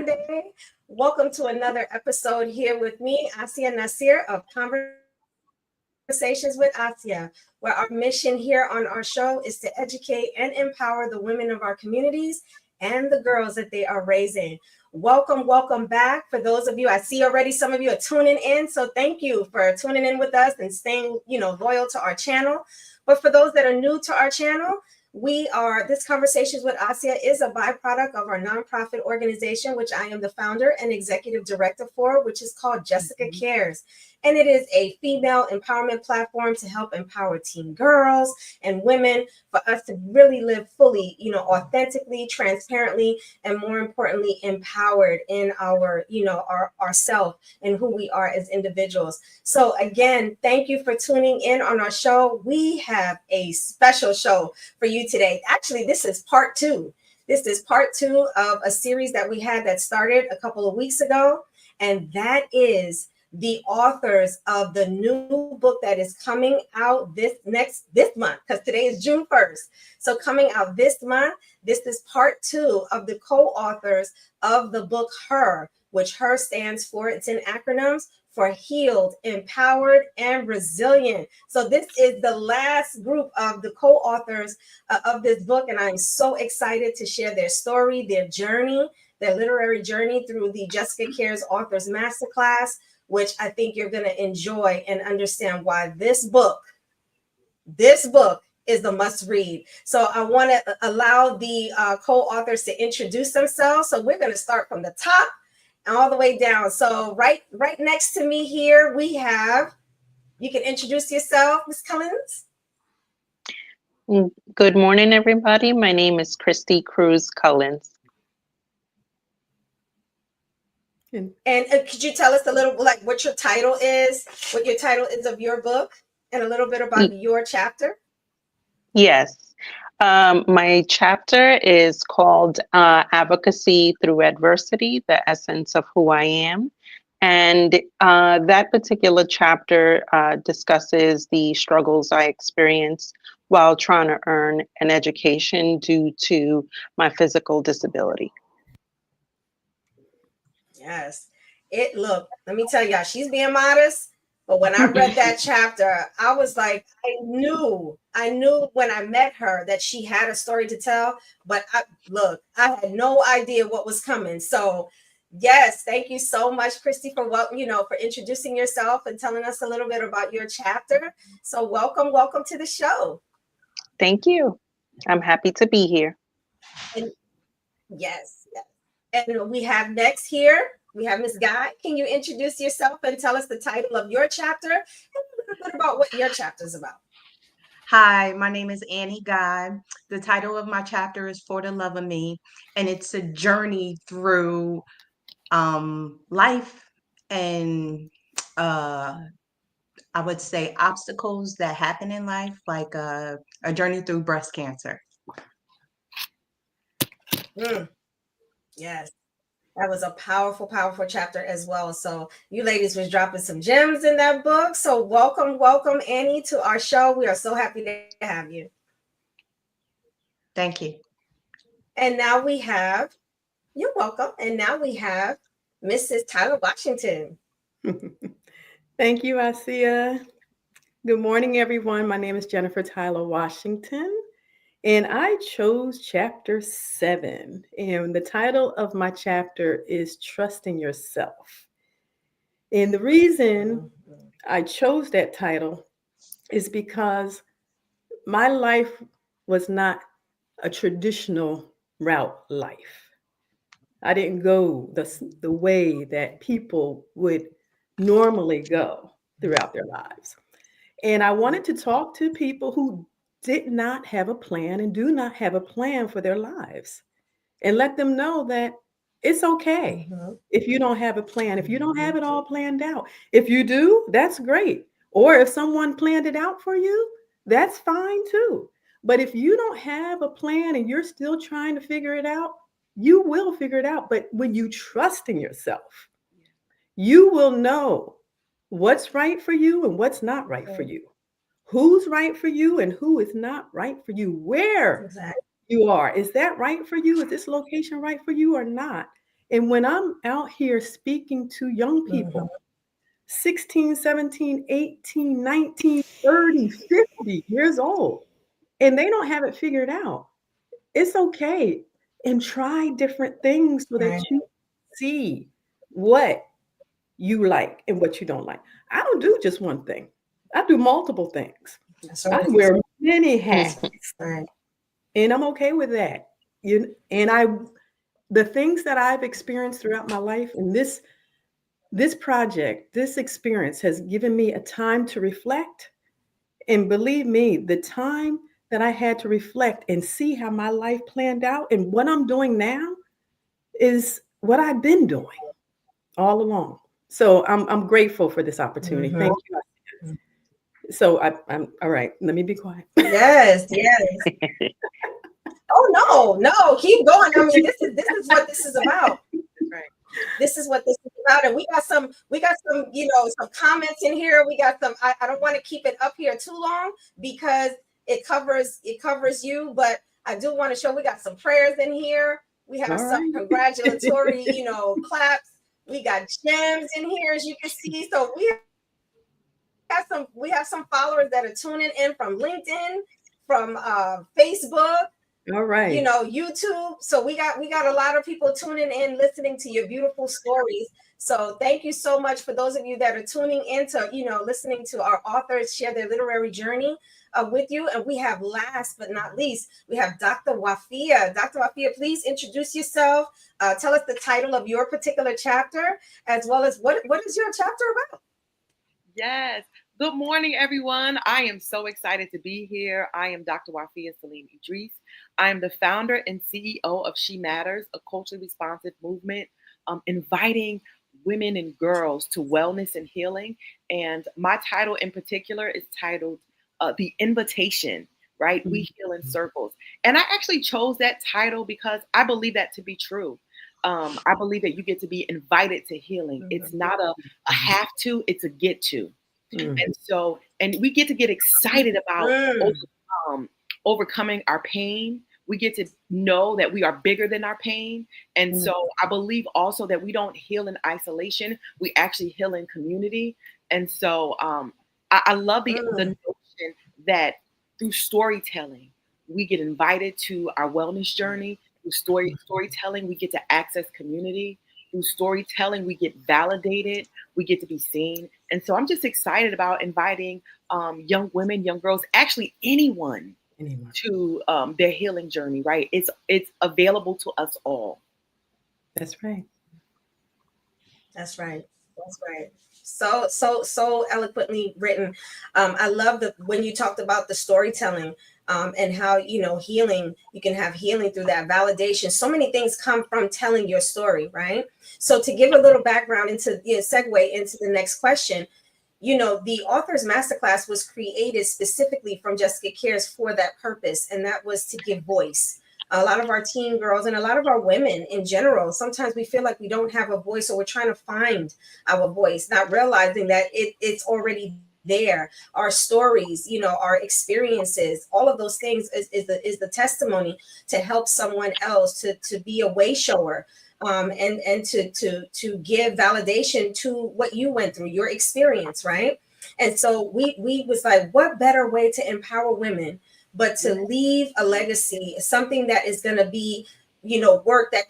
Friday. Welcome to another episode here with me, Asiya Nasir of Conversations with Asiya, where our mission here on our show is to educate and empower the women of our communities and the girls that they are raising. Welcome back. For those of you, I see already some of you are tuning in, so thank you for tuning in with us and staying, loyal to our channel. But for those that are new to our channel, this Conversations with Asiya is a byproduct of our nonprofit organization, which I am the founder and executive director for, which is called J.E.S.S.I.C.A Cares. And it is a female empowerment platform to help empower teen girls and women for us to really live fully, authentically, transparently, and more importantly, empowered in our self and who we are as individuals. So again, thank you for tuning in on our show. We have a special show for you today. Actually, this is part two. This is part two of a series that we had that started a couple of weeks ago. And that is the authors of the new book that is coming out this month, because today is June 1st. So coming out this month, this is part two of the co-authors of the book H.E.R, which H.E.R stands for, it's in acronyms, for healed, empowered, and resilient. So this is the last group of the co-authors of this book, and I'm so excited to share their story, their journey, their literary journey through the J.E.S.S.I.C.A Cares Authors Masterclass, which I think you're going to enjoy and understand why this book is the must read. So I want to allow the co-authors to introduce themselves. So we're going to start from the top and all the way down. So right next to me here, we have, you can introduce yourself, Ms. Cullins. Good morning, everybody. My name is Christy Cruz-Cullins. And could you tell us a little, like, what your title is of your book, and a little bit about your chapter? Yes. My chapter is called Advocacy Through Adversity, the Essence of Who I Am. And that particular chapter discusses the struggles I experienced while trying to earn an education due to my physical disability. Yes. Look, let me tell y'all, she's being modest, but when I read that chapter, I was like, I knew when I met her that she had a story to tell, but I had no idea what was coming. So yes, thank you so much, Christy, for for introducing yourself and telling us a little bit about your chapter. So welcome to the show. Thank you. I'm happy to be here. And yes. And we have next here, we have Ms. Guy. Can you introduce yourself and tell us the title of your chapter and a little bit about what your chapter is about? Hi, my name is Annie Guy. The title of my chapter is For the Love of Me, and it's a journey through life and I would say obstacles that happen in life, like a journey through breast cancer. Yes, that was a powerful chapter as well. So you ladies was dropping some gems in that book. So welcome, Annie, to our show. We are so happy to have you. Thank you. And now we have, you're welcome. And now we have Mrs. Tyler Washington. Thank you, Asiya. Good morning, everyone. My name is Jennifer Tyler Washington, and I chose chapter 7. And the title of my chapter is Trusting Yourself. And the reason I chose that title is because my life was not a traditional route life. I didn't go the way that people would normally go throughout their lives. And I wanted to talk to people who did not have a plan and do not have a plan for their lives, and let them know that it's okay if you don't have a plan, if you don't have it all planned out. If you do, that's great. Or if someone planned it out for you, that's fine too. But if you don't have a plan and you're still trying to figure it out, you will figure it out. But when you trust in yourself, you will know what's right for you and what's not right for you, who's right for you and who is not right for you, where you are. Is that right for you? Is this location right for you or not? And when I'm out here speaking to young people, 16, 17, 18, 19, 30, 50 years old, and they don't have it figured out, it's okay. And try different things so that Right. you see what you like and what you don't like. I don't do just one thing. I do multiple things. That's I right. wear many hats, Mhm. Right. and I'm okay with that. The things that I've experienced throughout my life, and this project, this experience has given me a time to reflect. And believe me, the time that I had to reflect and see how my life planned out and what I'm doing now is what I've been doing all along. So I'm grateful for this opportunity. Thank you. So I'm all right. Let me be quiet. Yes, yes. Oh no, keep going. I mean, this is what this is about. Right. This is what this is about. And we got some, some comments in here. We got some, I don't want to keep it up here too long because it covers you, but I do want to show we got some prayers in here. We have All some right. congratulatory, claps. We got gems in here, as you can see. So we have some followers that are tuning in from LinkedIn, from Facebook, All right. YouTube. So we got a lot of people tuning in, listening to your beautiful stories. So thank you so much for those of you that are tuning in to, listening to our authors share their literary journey with you. And we have, last but not least, we have Dr. Waffiyah. Dr. Waffiyah, please introduce yourself. Tell us the title of your particular chapter, as well as what is your chapter about? Yes. Good morning, everyone. I am so excited to be here. I am Dr. Waffiyah Saleem Iddriss. I am the founder and CEO of She Matters, a culturally responsive movement inviting women and girls to wellness and healing. And my title in particular is titled The Invitation, right? We heal in circles. And I actually chose that title because I believe that to be true. I believe that you get to be invited to healing. It's not a have to, it's a get to. And we get to get excited about overcoming our pain. We get to know that we are bigger than our pain. And so I believe also that we don't heal in isolation. We actually heal in community. And so I love the notion that through storytelling, we get invited to our wellness journey. Through storytelling, we get to access community. Through storytelling, we get validated. We get to be seen. And so I'm just excited about inviting young women, young girls, actually anyone to their healing journey, right? It's available to us all. That's right. That's right. That's right. So eloquently written. I love when you talked about the storytelling and how, healing, you can have healing through that validation. So many things come from telling your story, right? So to give a little background segue into the next question, the author's masterclass was created specifically from Jessica Cares for that purpose, and that was to give voice. A lot of our teen girls and a lot of our women in general, sometimes we feel like we don't have a voice, or we're trying to find our voice, not realizing that it's already there. Our stories, our experiences, all of those things is the testimony to help someone else, to be a way shower, and to give validation to what you went through, your experience, right? And so we was like, what better way to empower women but to leave a legacy, something that is going to be, work that,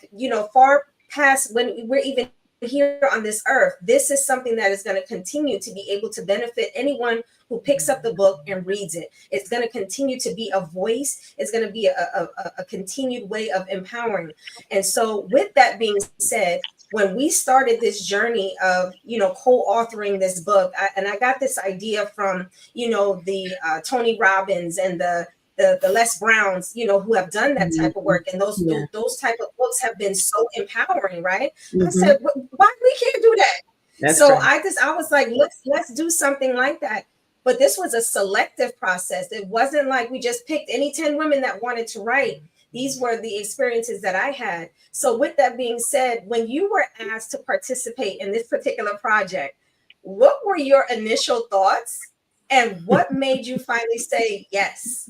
far past when we're even here on this earth. This is something that is going to continue to be able to benefit anyone who picks up the book and reads it. It's going to continue to be a voice. It's going to be a continued way of empowering. And so with that being said, when we started this journey of, co-authoring this book, I got this idea from, the Tony Robbins and the Les Browns, who have done that type of work. And those type of books have been so empowering, right? I said, why we can't do that? That's right. I was like, let's do something like that. But this was a selective process. It wasn't like we just picked any 10 women that wanted to write. These were the experiences that I had. So with that being said, when you were asked to participate in this particular project, what were your initial thoughts and what made you finally say yes?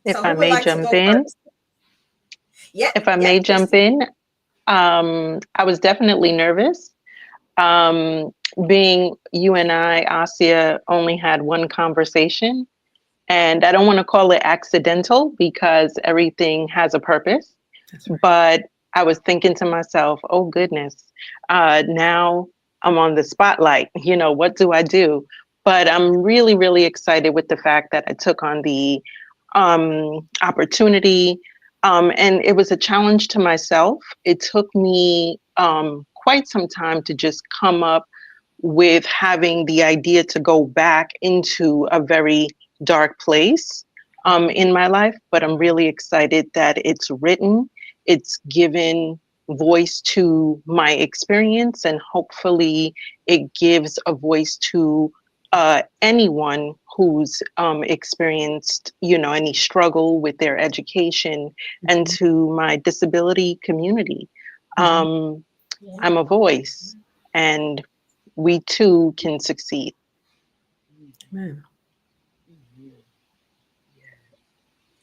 If I may jump in. Yeah, If I yeah, may jump Christy. in, I was definitely nervous. Um, Being you and I, Asiya, only had one conversation, and I don't want to call it accidental because everything has a purpose. That's right. But I was thinking to myself, oh goodness, now I'm on the spotlight. What do I do? But I'm really, really excited with the fact that I took on the opportunity. And it was a challenge to myself. It took me quite some time to just come up with having the idea to go back into a very dark place in my life. But I'm really excited that it's written, it's given voice to my experience, and hopefully it gives a voice to anyone who's experienced, any struggle with their education, and to my disability community. Um, I'm a voice, and we too can succeed. Amen.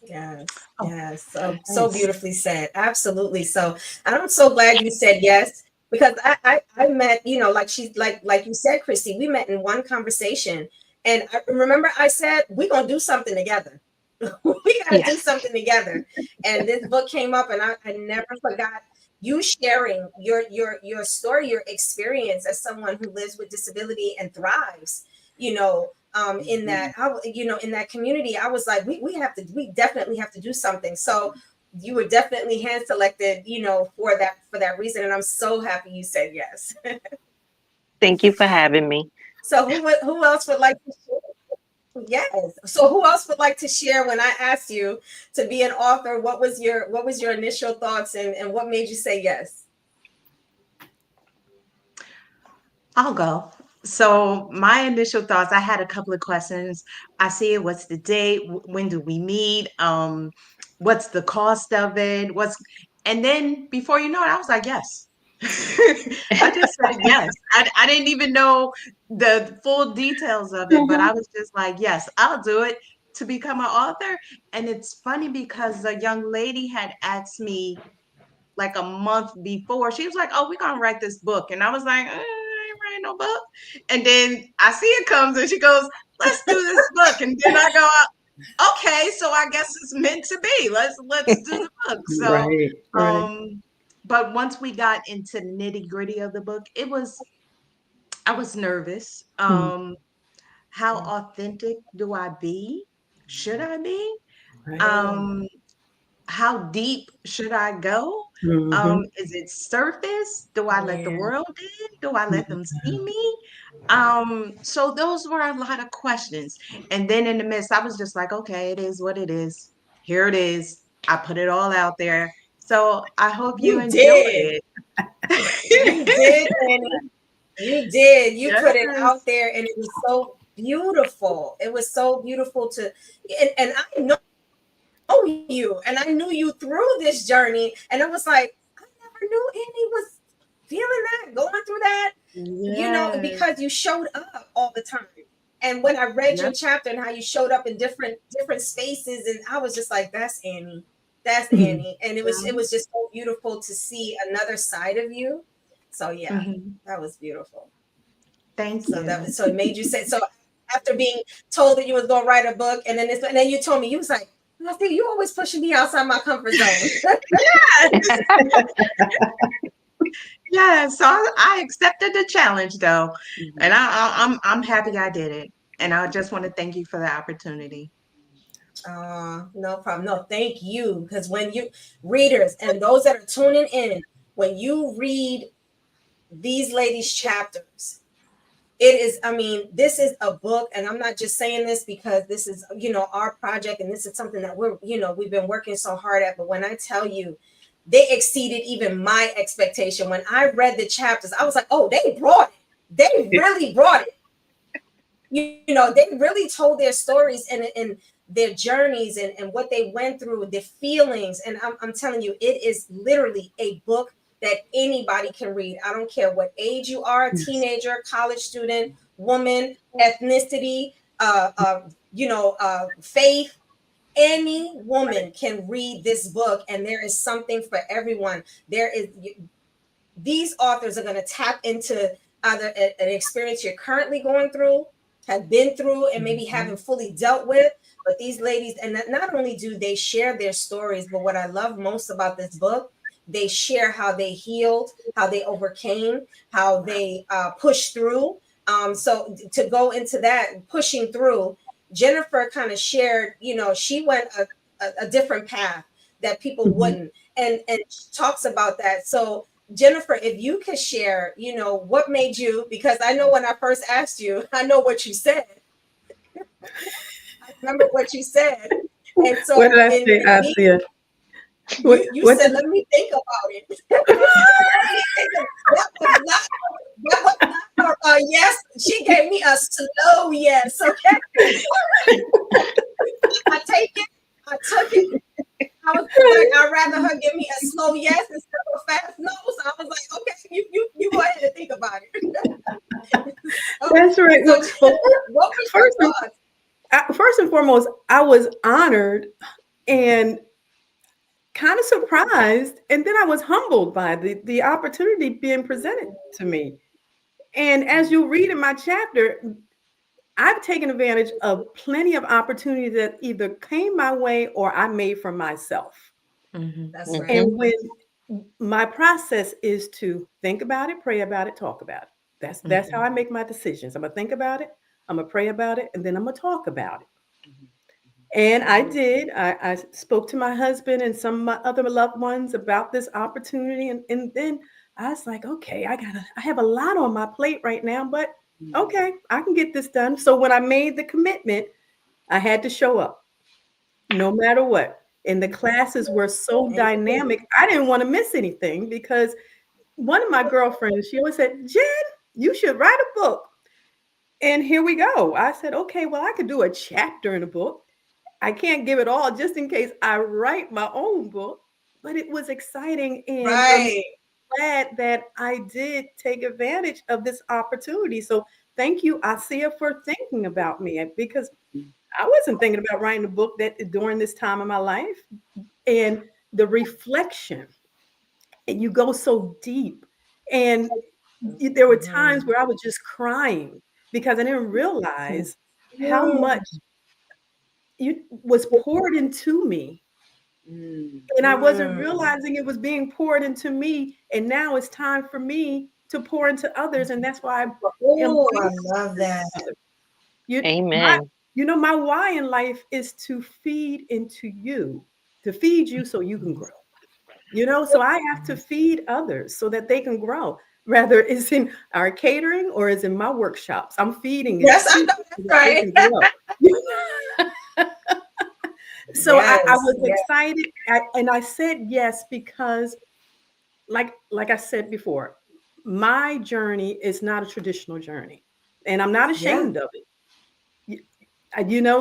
Yes, Oh, yes. So yes. beautifully said. Absolutely. So, and I'm so glad you said yes because I met, like she's like you said, Christy, we met in one conversation. And I remember I said, we're gonna do something together. We gotta do Yes. something together. And this book came up and I never forgot you sharing your story, your experience as someone who lives with disability and thrives, in that, in that community. I was like, we definitely have to do something. So you were definitely hand selected, for that reason. And I'm so happy you said yes. Thank you for having me. So who else would like to share? Yes. So who else would like to share when I asked you to be an author? What was your initial thoughts and what made you say yes? I'll go. So my initial thoughts, I had a couple of questions. I see it. What's the date? When do we meet? What's the cost of it? And then before you know it, I was like, yes. I just said yes. I didn't even know the full details of it, but I was just like, yes, I'll do it to become an author. And it's funny because a young lady had asked me like a month before. She was like, "Oh, we're gonna write this book," and I was like, "I ain't writing no book." And then I see it comes, and she goes, "Let's do this book," and then I go, "Okay, so I guess it's meant to be. Let's do the book." So, Right, right. but once we got into the nitty gritty of the book, I was nervous. Mm, How authentic do I be? Should I be? right. Um, how deep should I go? Mm-hmm. Is it surface? Do I let the Yeah. world in? Do I let them see Yeah. me? So those were a lot of questions. And then in the midst, I was just like, okay, it is what it is. Here it is. I put it all out there. So I hope you You enjoy did. it. You did, Annie. You did. You put it Yes. out there and it was so beautiful. It was so beautiful and I know you and I knew you through this journey. And I was like, I never knew Annie was feeling that, going through that, Yes. because you showed up all the time. And when I read your Yep. chapter and how you showed up in different spaces, and I was just like, that's Annie. That's Annie. And it was just so beautiful to see another side of you. So yeah, Mhm. that was beautiful. Thank you. So it made you say so after being told that you was gonna write a book, and then you told me you was like, I think you always pushing me outside my comfort zone. Yeah, so I accepted the challenge though, and I'm happy I did it, and I just want to thank you for the opportunity. No problem. No, thank you. Because when you readers and those that are tuning in, when you read these ladies' chapters, it is, I mean, this is a book, and I'm not just saying this because this is, our project, and this is something that we've been working so hard at. But when I tell you, they exceeded even my expectation. When I read the chapters, I was like, oh, they brought it. They really brought it. They really told their stories and their journeys and what they went through, their feelings. And I'm telling you, it is literally a book that anybody can read. I don't care what age you are, Yes. teenager, college student, woman, ethnicity, faith. any woman can read this book, and there is something for everyone. These authors are going to tap into either an experience you're currently going through, have been through, and maybe haven't fully dealt with. But these ladies, and not only do they share their stories, but what I love most about this book, they share how they healed, how they overcame, how they pushed through. So to go into that pushing through, Jennifer kind of shared, she went a different path that people wouldn't, and she talks about that. So Jennifer, if you could share, what made you, because I know when I first asked you, I know what you said. I remember what you said. And so What did I say, Asiya? you said, let me think about it. Let me think that was not her yes. She gave me a slow yes, okay? I take it. I took it. I was like, I'd rather her give me a slow yes instead of a fast no. So I was like, okay, you go ahead and think about it. That's right. So, what was first, your thoughts? first and foremost, I was honored and kind of surprised, and then I was humbled by the opportunity being presented to me. And as you read in my chapter, I've taken advantage of plenty of opportunities that either came my way or I made for myself. That's right. And when my process is to think about it, pray about it, talk about it. That's how I make my decisions. I'm gonna think about it, I'm gonna pray about it, and then I'm gonna talk about it. And I did. I spoke to my husband and some of my other loved ones about this opportunity. And then I was like, okay, I have a lot on my plate right now, but okay, I can get this done. So when I made the commitment, I had to show up no matter what. And the classes were so dynamic. I didn't want to miss anything because one of my girlfriends, she always said, Jen, you should write a book. And here we go. I said, okay, well, I could do a chapter in a book. I can't give it all just in case I write my own book, but it was exciting. And I'm glad that I did take advantage of this opportunity. So thank you, Asiya, for thinking about me, because I wasn't thinking about writing a book that during this time of my life. And the reflection, and you go so deep. And there were times where I was just crying because I didn't realize how much it was poured into me. And I wasn't realizing it was being poured into me. And now it's time for me to pour into others. And that's why I love that. Amen. My why in life is to feed into you, to feed you so you can grow. So I have to feed others so that they can grow. Rather it's in our catering or is in my workshops. I'm feeding it. Yes, I know that's right. So I was excited, and I said yes because, like I said before, my journey is not a traditional journey, and I'm not ashamed of it.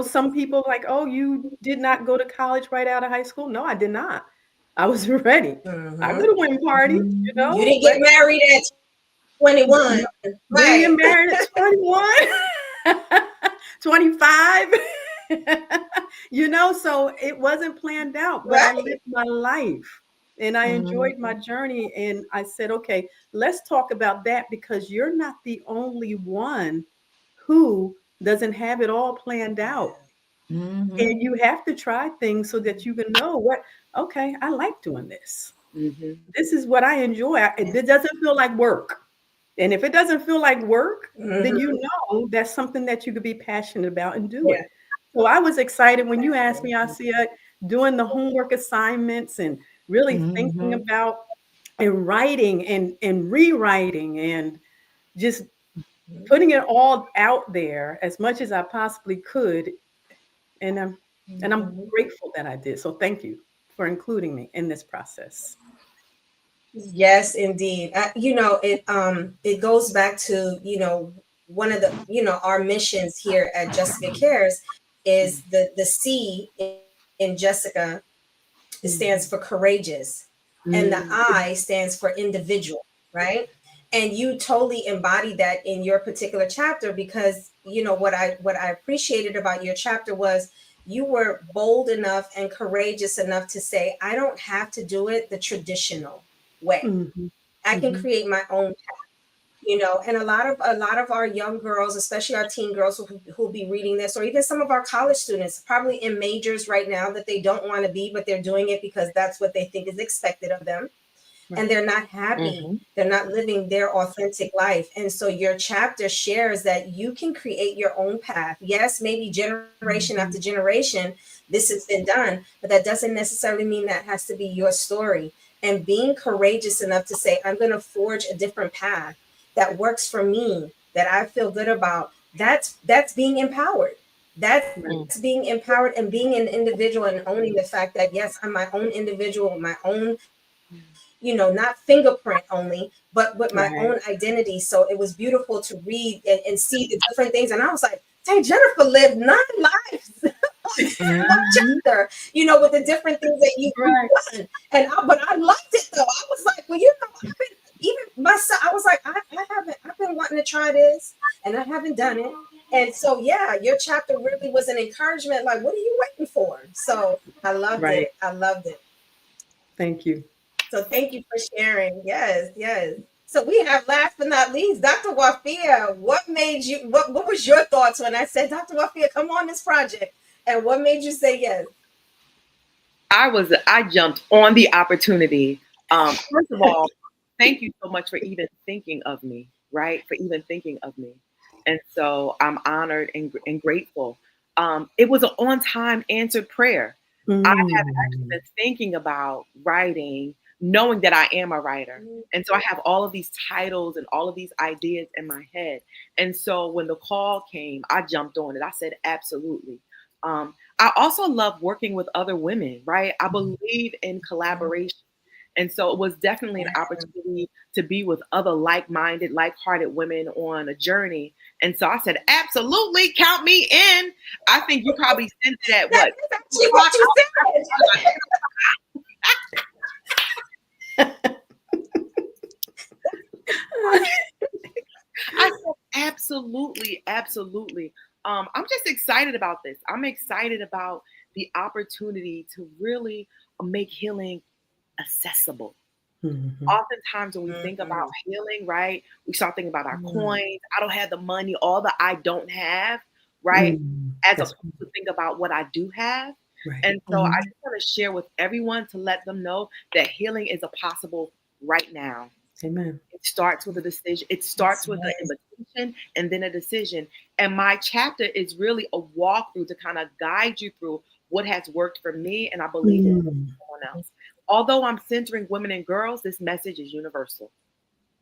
Some people are like, oh, you did not go to college right out of high school. No, I did not. I was ready. I could have went party, You didn't get married at 21. Didn't get married at 21, 25. So it wasn't planned out, but I lived my life and I enjoyed my journey. And I said, okay, let's talk about that because you're not the only one who doesn't have it all planned out. And you have to try things so that you can know okay, I like doing this. This is what I enjoy. It doesn't feel like work. And if it doesn't feel like work, then that's something that you could be passionate about and do it. So I was excited when you asked me, Asiya, doing the homework assignments and really thinking about and writing and rewriting and just putting it all out there as much as I possibly could. And I'm grateful that I did. So thank you for including me in this process. Yes, indeed. It goes back to, one of the, our missions here at Jessica Cares is the C in Jessica. It stands for courageous, and the I stands for individual, right? And you totally embody that in your particular chapter because what I appreciated about your chapter was you were bold enough and courageous enough to say, I don't have to do it the traditional way. Mm-hmm. I can create my own path, you know. And a lot of our young girls, especially our teen girls who'll be reading this, or even some of our college students, probably in majors right now that they don't want to be, but they're doing it because that's what they think is expected of them. And they're not happy. They're not living their authentic life. And so your chapter shares that you can create your own path. Yes, maybe generation after generation, this has been done, but that doesn't necessarily mean that has to be your story. And being courageous enough to say, I'm going to forge a different path that works for me, that I feel good about, that's being empowered. That's being empowered and being an individual and owning the fact that, yes, I'm my own individual, my own, you know, not fingerprint only, but with my own identity. So it was beautiful to read and see the different things. And I was like, dang, Jennifer lived 9 lives. Chapter, you know, with the different things that you've done. But I liked it though. I was like, well, you know, even myself, I was like, I've been wanting to try this and I haven't done it. And so, yeah, your chapter really was an encouragement. Like, what are you waiting for? So I loved it. I loved it. Thank you. So thank you for sharing. Yes, yes. So we have, last but not least, Dr. Waffiyah. What made you, what was your thoughts when I said, Dr. Waffiyah, come on this project? And what made you say yes? I jumped on the opportunity. First of all, thank you so much for even thinking of me, right? For even thinking of me. And so I'm honored and grateful. It was an on-time answered prayer. I have actually been thinking about writing, knowing that I am a writer. And so I have all of these titles and all of these ideas in my head. And so when the call came, I jumped on it. I said, absolutely. I also love working with other women, right? I believe in collaboration. And so it was definitely an opportunity to be with other like-minded, like-hearted women on a journey. And so I said, absolutely, count me in. I think you probably sent it at what? That's what you said. I said, absolutely, absolutely. I'm just excited about this. I'm excited about the opportunity to really make healing accessible. Oftentimes when we think about healing, right, we start thinking about our coins. I don't have the money, all that I don't have, right? As opposed to think about what I do have. And so I just want to share with everyone to let them know that healing is possible right now. Amen. It starts with a decision. It starts with an invitation and then a decision. And my chapter is really a walkthrough to kind of guide you through what has worked for me, and I believe in someone else. Although I'm centering women and girls, this message is universal.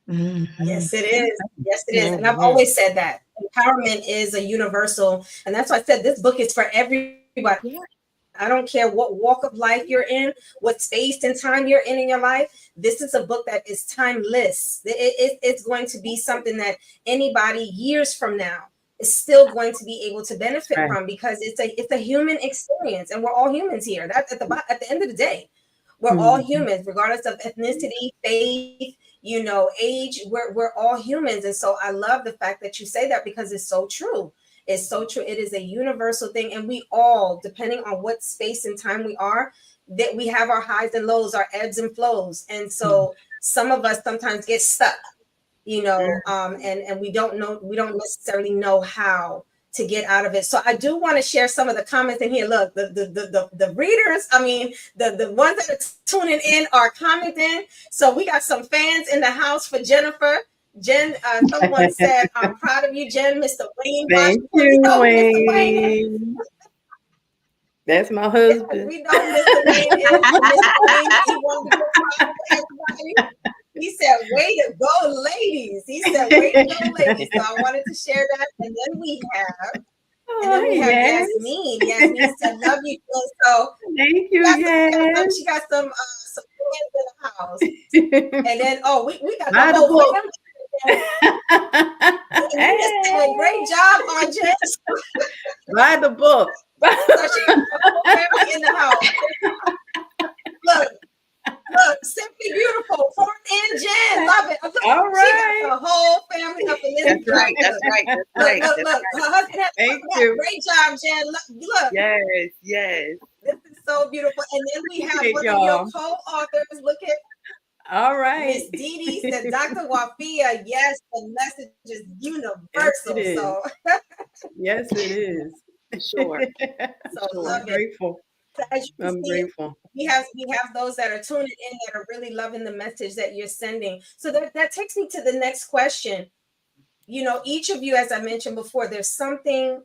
Yes, it is. Yes, it is. And I've always said that empowerment is a universal. And that's why I said this book is for everybody. I don't care what walk of life you're in, what space and time you're in your life. This is a book that is timeless. It's going to be something that anybody years from now is still going to be able to benefit from, because it's a human experience, and we're all humans here. That's at the end of the day, we're all humans, regardless of ethnicity, faith, you know, age. We're all humans, and so I love the fact that you say that, because it's so true. It's so true. It is a universal thing. And we all, depending on what space and time we are, that we have our highs and lows, our ebbs and flows. And so some of us sometimes get stuck, you know, and we don't necessarily know how to get out of it. So I do want to share some of the comments in here. Look, the readers, I mean, the ones that are tuning in are commenting. So we got some fans in the house for Jennifer. Jen, someone said, I'm proud of you, Jen. Mr. Wayne. Thank you, Wayne. Mr. Wayne. That's my husband. Yeah, we know Mr. Wayne is. Mr. Wayne, he wanted to go to everybody. He said, way to go, ladies. He said, way to go, ladies. So I wanted to share that. And then we have Yasmin. Yasmin said, love you. So thank you, yes. She got some friends in the house. And then, we got the whole family. Great job, Jen. Buy the book. So she got the whole family in the house. Look, simply beautiful. Fort and Jen, love it. Look, all right. She got the whole family up in this. That's right. Look. Her husband had Thank you. Great job, Jen. Look, Yes, yes. this is so beautiful. And then we have Appreciate one of your y'all. co-authors. Look at All right. Miss Dee Dee said, Dr. Waffiyah, yes, the message is Yes, it universal. is. So, Yes, it is. Sure. so Sure. love I'm it. grateful. So as you can I'm see, grateful. we have those that are tuning in that are really loving the message that you're sending. So that takes me to the next question. You know, each of you, as I mentioned before, there's something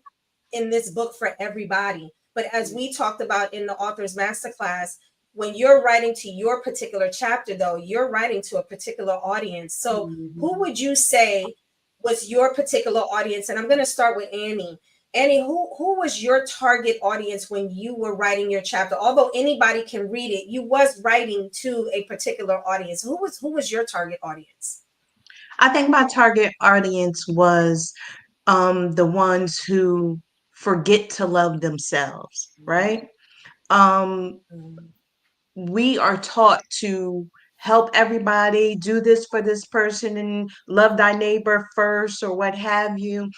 in this book for everybody. But as we talked about in the author's masterclass, when you're writing to your particular chapter, though, you're writing to a particular audience. So who would you say was your particular audience? And I'm going to start with Annie. Annie, who was your target audience when you were writing your chapter? Although anybody can read it, you was writing to a particular audience. Who was your target audience? I think my target audience was the ones who forget to love themselves, right? Um, we are taught to help everybody, do this for this person, and love thy neighbor first, or what have you.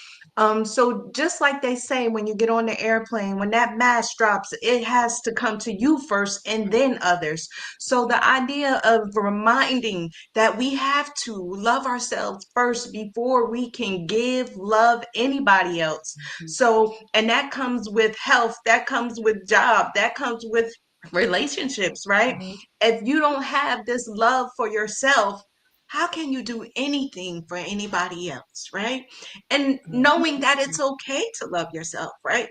So just like they say, when you get on the airplane, when that mask drops, it has to come to you first and then others. So the idea of reminding that we have to love ourselves first before we can love anybody else. So, and that comes with health, that comes with job, that comes with relationships, right? If you don't have this love for yourself, how can you do anything for anybody else, right? And knowing that it's okay to love yourself, right?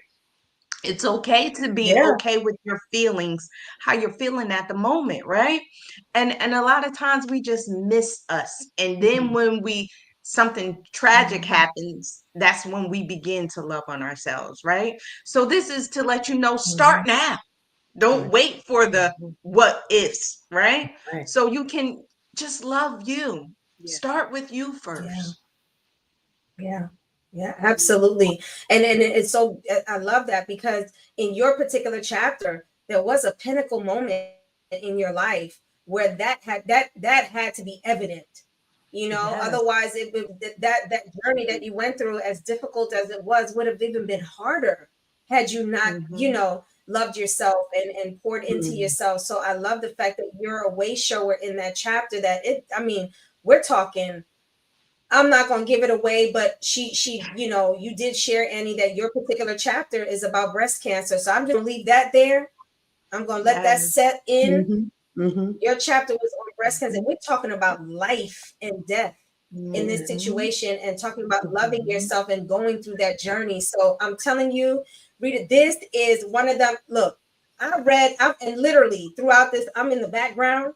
It's okay to be Yeah. okay with your feelings, how you're feeling at the moment, right? And a lot of times we just miss us. And then when something tragic happens, that's when we begin to love on ourselves, right? So this is to let you know, start now. Don't wait for the what ifs, right? Right. So you can just love you. Yeah. Start with you first. Yeah, absolutely. And it's so, I love that, because in your particular chapter, there was a pinnacle moment in your life where that had to be evident. You know, Yes. otherwise that journey that you went through, as difficult as it was, would have even been harder had you not, you know, loved yourself and poured into yourself. So I love the fact that you're a way shower in that chapter, that I mean, we're talking, I'm not going to give it away, but she, you know, you did share, Annie, that your particular chapter is about breast cancer. So I'm just going to leave that there. I'm going to let that Yes. set in. Mm-hmm. Your chapter was on breast cancer. We're talking about life and death in this situation, and talking about loving yourself and going through that journey. So I'm telling you, Rita, this is one of them. Look, and literally throughout this, I'm in the background.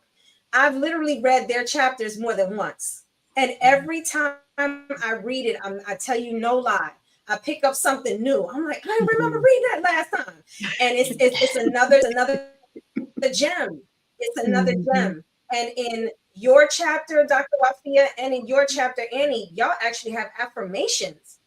I've literally read their chapters more than once. And every time I read it, I tell you no lie, I pick up something new. I'm like, I remember reading that last time. And it's another gem. It's another gem. And in your chapter, Dr. Waffiyah, and in your chapter, Annie, y'all actually have affirmations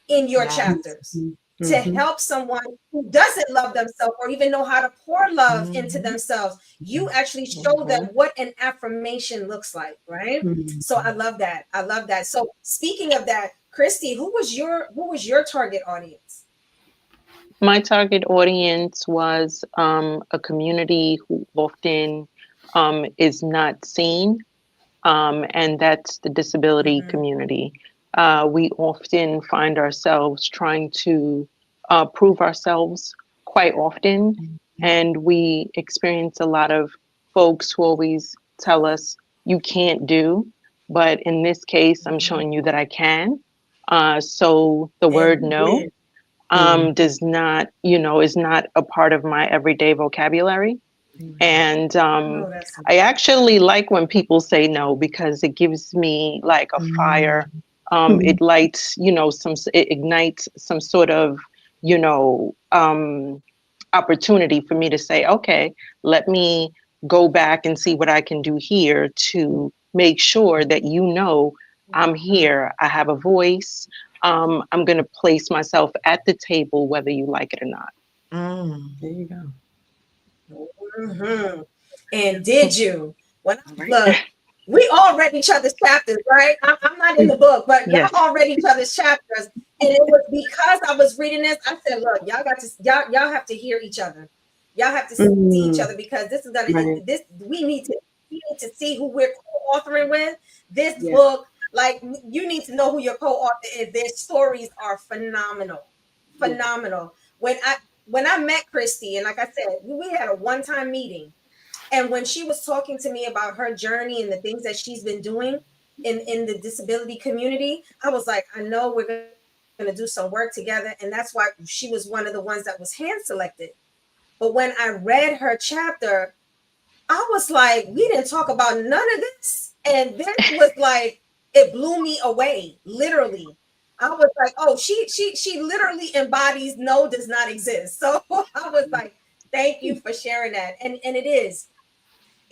in your Yes. chapters to help someone who doesn't love themselves or even know how to pour love into themselves. You actually show them what an affirmation looks like, right? So I love that. I love that. So speaking of that, Christy, who was your target audience? My target audience was a community who often is not seen, and that's the disability community. We often find ourselves trying to prove ourselves quite often, and we experience a lot of folks who always tell us, you can't do. But in this case, I'm showing you that I can. So the word And no does not, is not a part of my everyday vocabulary. And I actually like when people say no, because it gives me like a fire. It lights, it ignites some sort of, opportunity for me to say, okay, let me go back and see what I can do here to make sure that I'm here. I have a voice. I'm going to place myself at the table, whether you like it or not. There you go. And did you? Look, we all read each other's chapters, right? I'm not in the book, but y'all Yes. all read each other's chapters. And it was because I was reading this. I said, "Look, y'all have to hear each other. Y'all have to see each other because this is gonna Right. this we need to see who we're co-authoring with. This Yeah. book, like you need to know who your co-author is. Their stories are phenomenal, phenomenal. When I met Christy, and like I said, we had a one-time meeting, and when she was talking to me about her journey and the things that she's been doing in the disability community, I was like, I know we're going to do some work together. And that's why she was one of the ones that was hand selected. But when I read her chapter, I was like, we didn't talk about none of this. And this was like, it blew me away, literally. I was like, oh, she literally embodies no does not exist. So I was like, thank you for sharing that. And it is.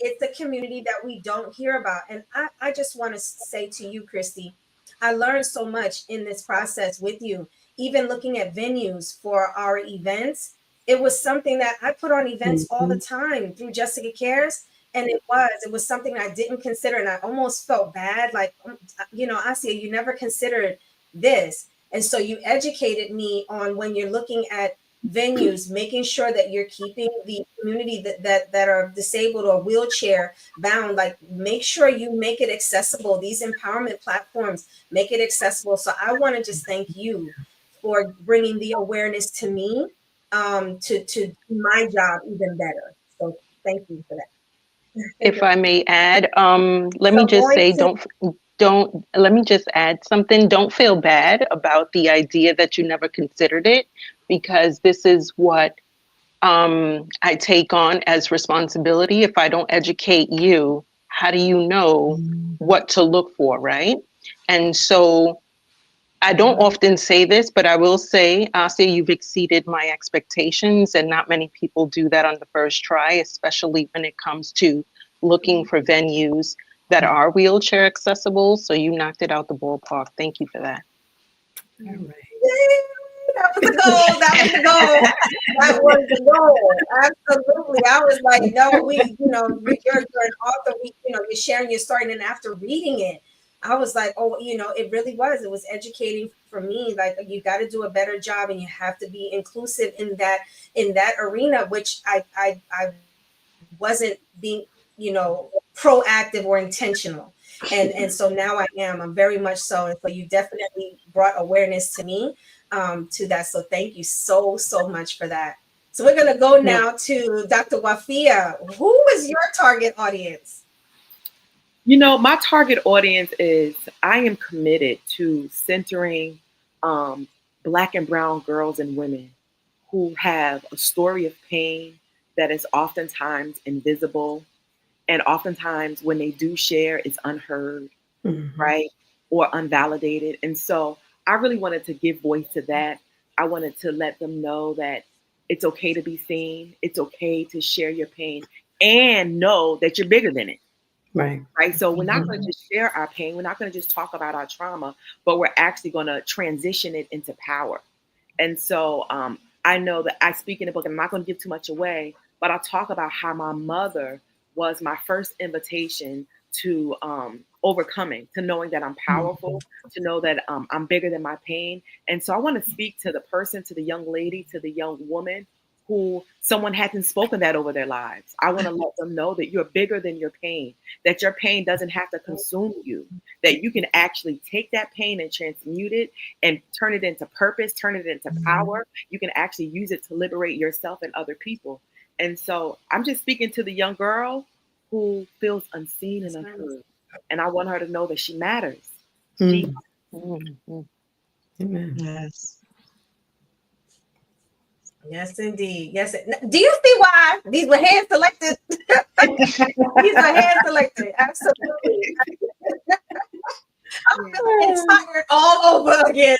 It's a community that we don't hear about. And I just want to say to you, Christy, I learned so much in this process with you, even looking at venues for our events. It was something that I put on events all the time through Jessica Cares. And it was something I didn't consider. And I almost felt bad. Like, Asiya, you never considered this. And so you educated me on when you're looking at venues, making sure that you're keeping the community that are disabled or wheelchair bound, like make sure you make it accessible. These empowerment platforms make it accessible. So I want to just thank you for bringing the awareness to me, to do my job even better. So thank you for that. If I may add, let me So just going say, to don't, let me just add something. Don't feel bad about the idea that you never considered it, because this is what I take on as responsibility. If I don't educate you, how do you know what to look for, right? And so I don't often say this, but I will say, Asa, you've exceeded my expectations, and not many people do that on the first try, especially when it comes to looking for venues that are wheelchair accessible. So you knocked it out the ballpark. Thank you for that. All right. that was the goal. That was the goal. That was the goal. Absolutely. I was like, no, you're an author. You're sharing your story. And then after reading it, I was like, oh, it really was. It was educating for me. Like, you got to do a better job, and you have to be inclusive in that arena, which I wasn't being, proactive or intentional. And so now I am. I'm very much so. And so you definitely brought awareness to me, to that. So thank you so, so much for that. So we're gonna go Yeah. now to Dr. Waffiyah. Who is your target audience? My target audience is, I am committed to centering Black and brown girls and women who have a story of pain that is oftentimes invisible. And oftentimes when they do share, it's unheard, right? Or unvalidated. And so I really wanted to give voice to that. I wanted to let them know that it's okay to be seen. It's okay to share your pain and know that you're bigger than it. Right. Right. So we're not going to just share our pain. We're not going to just talk about our trauma, but we're actually going to transition it into power. And so I know that I speak in the book, and I'm not going to give too much away, but I'll talk about how my mother was my first invitation to overcoming, to knowing that I'm powerful, to know that I'm bigger than my pain. And so I want to speak to the person, to the young lady, to the young woman who someone hasn't spoken that over their lives. I want to let them know that you're bigger than your pain, that your pain doesn't have to consume you, that you can actually take that pain and transmute it and turn it into purpose, turn it into power. You can actually use it to liberate yourself and other people. And so I'm just speaking to the young girl who feels unseen and unheard. And I want her to know that she matters. She Mhm. Amen. Yes. Yes, indeed. Yes. Do you see why these were hand selected? These were hand selected. Absolutely. I'm feeling inspired all over again.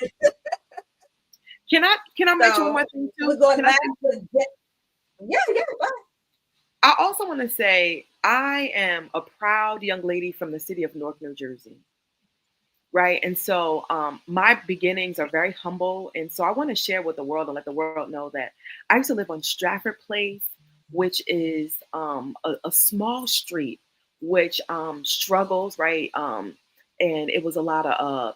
Can I mention one So more thing we're too? going Can I back say, to yeah. Go ahead. I also want to say I am a proud young lady from the city of Newark, New Jersey. Right. And so my beginnings are very humble. And so I want to share with the world and let the world know that I used to live on Stratford Place, which is a small street, which struggles, right? And it was a lot of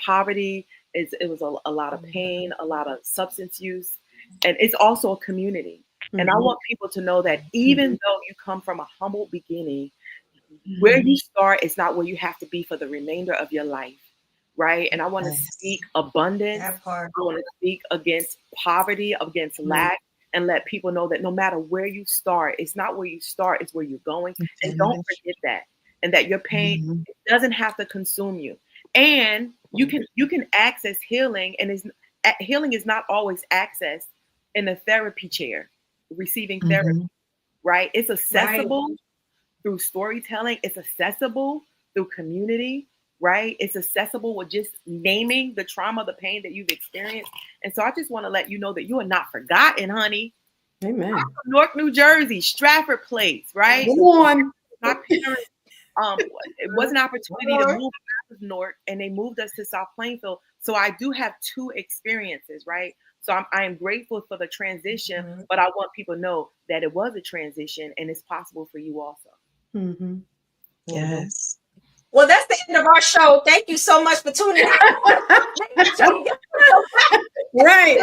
poverty it was a lot of pain, a lot of substance use, and it's also a community. And I want people to know that even though you come from a humble beginning, where you start is not where you have to be for the remainder of your life, right? And I want to speak abundance. That part. I want to speak against poverty, against lack, and let people know that no matter where you start, it's not where you start, it's where you're going. And don't forget that. And that your pain it doesn't have to consume you. And you can access healing, and healing is not always accessed in a therapy chair, receiving therapy, right? It's accessible through storytelling. It's accessible through community, right? It's accessible with just naming the trauma, the pain that you've experienced. And so I just want to let you know that you are not forgotten, honey. Amen. I'm from Newark, New Jersey, Stratford Place, right? Come on. My parents, it was an opportunity to move out of Newark, and they moved us to South Plainfield. So I do have two experiences, right? So I am grateful for the transition, but I want people to know that it was a transition, and it's possible for you also. Yes. Well, that's the end of our show. Thank you so much for tuning in. Right.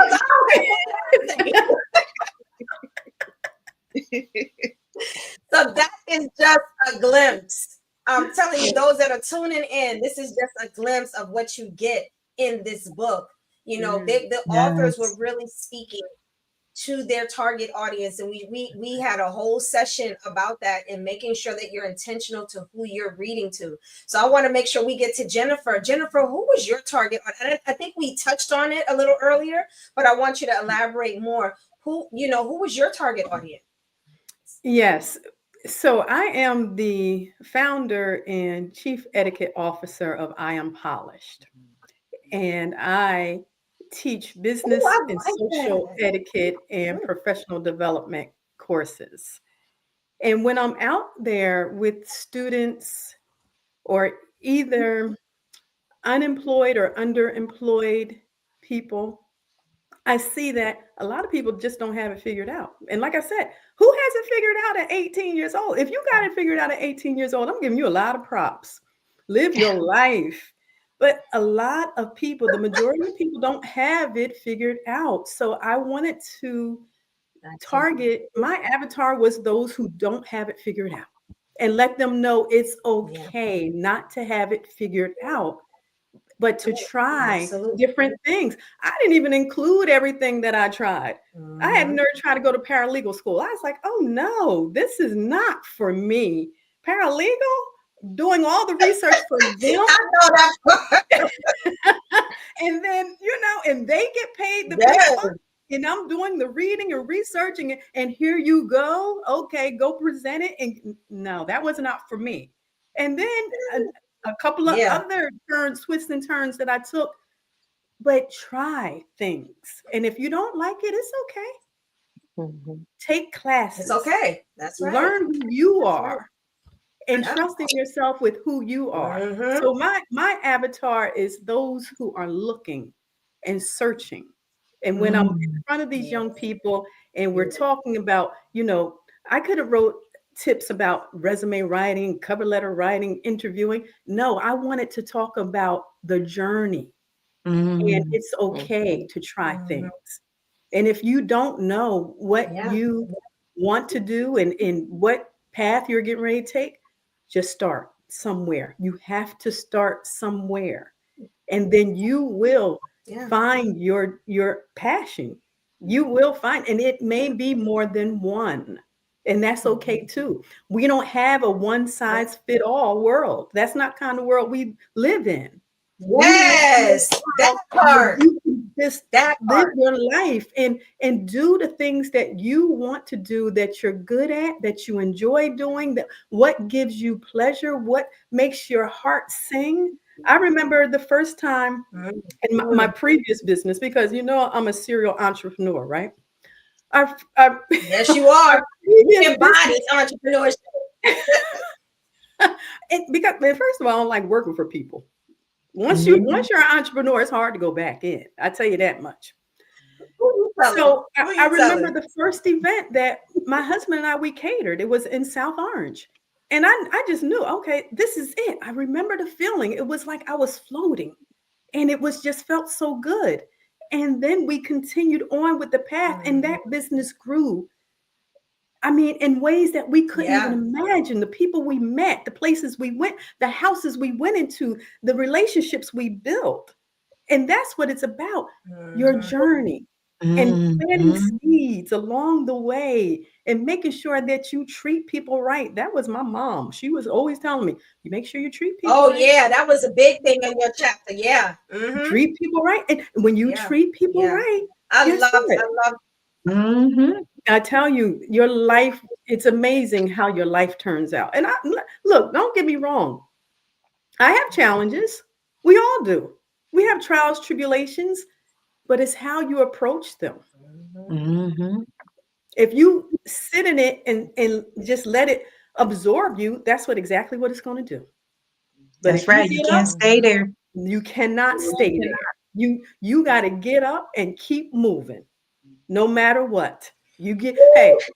So that is just a glimpse. I'm telling you, those that are tuning in, this is just a glimpse of what you get in this book. You know, the authors were really speaking to their target audience, and we had a whole session about that and making sure that you're intentional to who you're reading to. So I want to make sure we get to Jennifer. Jennifer, who was your target? I think we touched on it a little earlier, but I want you to elaborate more. Who was your target audience? Yes. So I am the founder and chief etiquette officer of I Am Polished. And I teach business and social etiquette and professional development courses. And when I'm out there with students or either unemployed or underemployed people, I see that a lot of people just don't have it figured out. And like I said, who has it figured out at 18 years old? If you got it figured out at 18 years old, I'm giving you a lot of props. Live your life. But a lot of people, the majority of people don't have it figured out. So I wanted to target, my avatar was those who don't have it figured out and let them know it's okay not to have it figured out, but to try different things. I didn't even include everything that I tried. I had nerve try to go to paralegal school. I was like, oh no, this is not for me. Paralegal? Doing all the research for them. I know that part. And then, and they get paid the paper. And I'm doing the reading and researching, and here you go. Okay, go present it. And no, that was not for me. And then a couple of other twists and turns that I took, but try things. And if you don't like it, it's okay. Take classes. It's okay. That's right. Learn who you are and trusting yourself with who you are. So my avatar is those who are looking and searching. And when I'm in front of these young people and we're talking about, I could have wrote tips about resume writing, cover letter writing, interviewing. No, I wanted to talk about the journey. And it's okay to try things. And if you don't know what you want to do and what path you're getting ready to take, just start somewhere. You have to start somewhere. And then you will find your passion. You will find, and it may be more than one. And that's okay too. We don't have a one size fit all world. That's not kind of world we live in. Yes, that part. You can just live your life and do the things that you want to do, that you're good at, that you enjoy doing, that what gives you pleasure, what makes your heart sing. I remember the first time in my previous business, because I'm a serial entrepreneur, right? Yes, you are. Embodied entrepreneurship. Because first of all, I don't like working for people. Once you're an entrepreneur, it's hard to go back in. I tell you that much. So I remember the first event that my husband and we catered. It was in South Orange. And I just knew, okay, this is it. I remember the feeling. It was like I was floating. And it was just felt so good. And then we continued on with the path, and that business grew. I mean, in ways that we couldn't even imagine. The people we met, the places we went, the houses we went into, the relationships we built. And that's what it's about, your journey, and planting seeds along the way and making sure that you treat people right. That was my mom. She was always telling me, you make sure you treat people right. Yeah, that was a big thing in your chapter. Yeah. Treat people right. And when you treat people right, I love I tell you, your life, it's amazing how your life turns out. And look, don't get me wrong. I have challenges. We all do. We have trials, tribulations, but it's how you approach them. If you sit in it and just let it absorb you, that's exactly what it's going to do. But that's right. You can't stay there. You cannot stay there. You got to get up and keep moving, no matter what. You encourage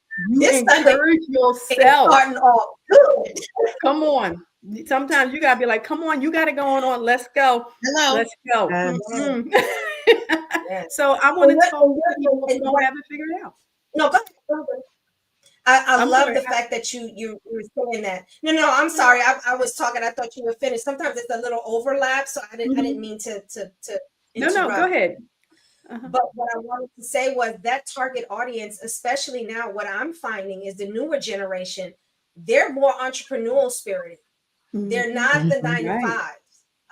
yourself. Starting off good. Come on. Sometimes you gotta be like, come on, you gotta go on. Let's go. Hello. Let's go. So I want to talk to people who don't have it figured out. No, go ahead. I love the fact that you were saying that. No, I'm sorry. I was talking. I thought you were finished. Sometimes it's a little overlap, so I didn't mean to interrupt. No, go ahead. But what I wanted to say was that target audience, especially now, what I'm finding is the newer generation, they're more entrepreneurial spirited. They're not the 9 to 5s.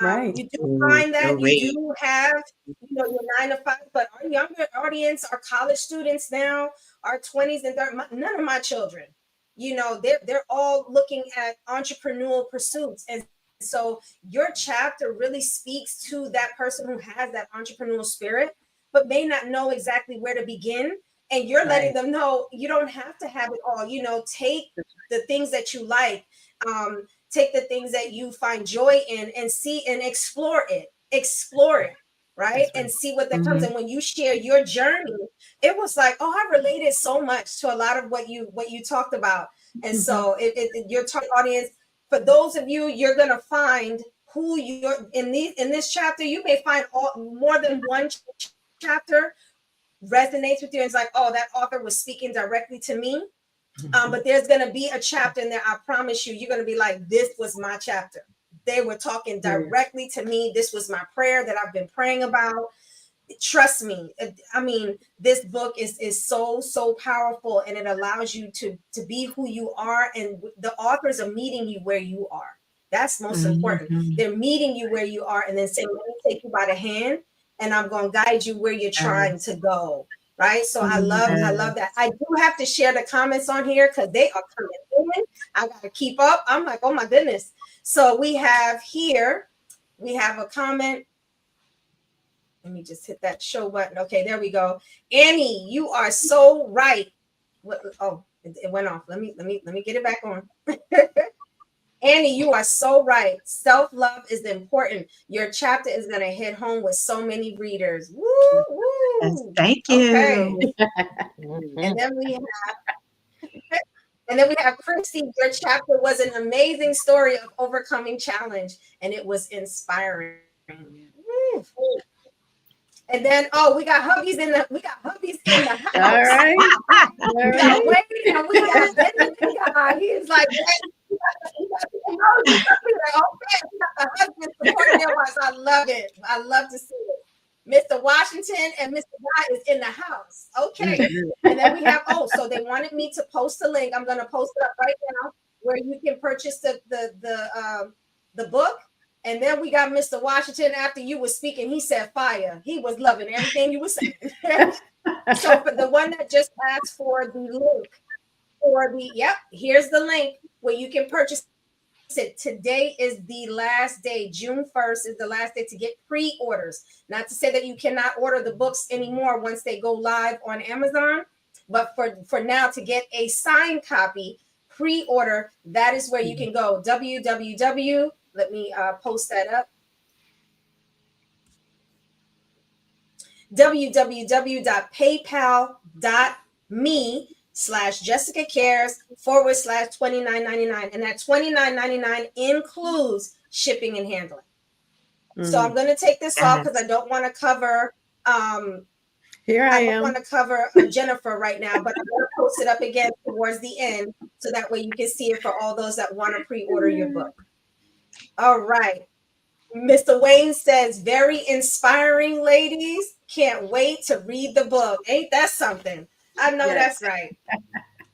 Right. You do find that you do have, your 9 to 5, but our younger audience, our college students now, our 20s and 30s, none of my children, they're all looking at entrepreneurial pursuits. And so your chapter really speaks to that person who has that entrepreneurial spirit, but may not know exactly where to begin. And you're letting them know you don't have to have it all. Take the things that you like, take the things that you find joy in, and see and explore it, right? And see what that comes. And when you share your journey, it was like, oh, I related so much to a lot of what you talked about. And so your target audience, for those of you, you're gonna find who you're in this chapter. You may find more than one chapter resonates with you, and it's like, oh, that author was speaking directly to me. But there's going to be a chapter in there, I promise you, you're going to be like, this was my chapter. They were talking directly to me. This was my prayer that I've been praying about. Trust me. I mean, this book is so powerful, and it allows you to be who you are. And the authors are meeting you where you are. That's most important. They're meeting you where you are and then saying, let me take you by the hand, and I'm going to guide you where you're trying to go. Right. So I love that. I do have to share the comments on here because they are coming in. I got to keep up. I'm like, oh my goodness. So we have a comment. Let me just hit that show button. Okay, there we go. Annie, you are so right. It went off. Let me get it back on. Annie, you are so right. Self-love is important. Your chapter is going to hit home with so many readers. Woo, woo. Yes, thank you. Okay. And then we have Christy. Your chapter was an amazing story of overcoming challenge, and it was inspiring. Woo. And then we got hubbies in the house. All right. We got he's like, I love it. I love to see it. Mr. Washington and Mr. Guy is in the house. Okay. And then we have, so they wanted me to post a link. I'm going to post it up right now where you can purchase the book. And then we got Mr. Washington. After you were speaking, he said fire. He was loving everything you were saying. So for the one that just asked for the link, here's the link where you can purchase it. Today is the last day. June 1st is the last day to get pre-orders. Not to say that you cannot order the books anymore once they go live on Amazon, but for now, to get a signed copy, pre-order, that is where you can go. Let me post that up. www.paypal.me/JessicaCares/$29.99. And that $29.99 includes shipping and handling. So I'm going to take this off because Yes. I don't want to cover Here I I don't want am. to cover Jennifer right now, but I'm going to post it up again towards the end so that way you can see it for all those that want to pre-order your book. All right. Mr. Wayne says, very inspiring, ladies. Can't wait to read the book. Ain't that something? I know Yes. that's right.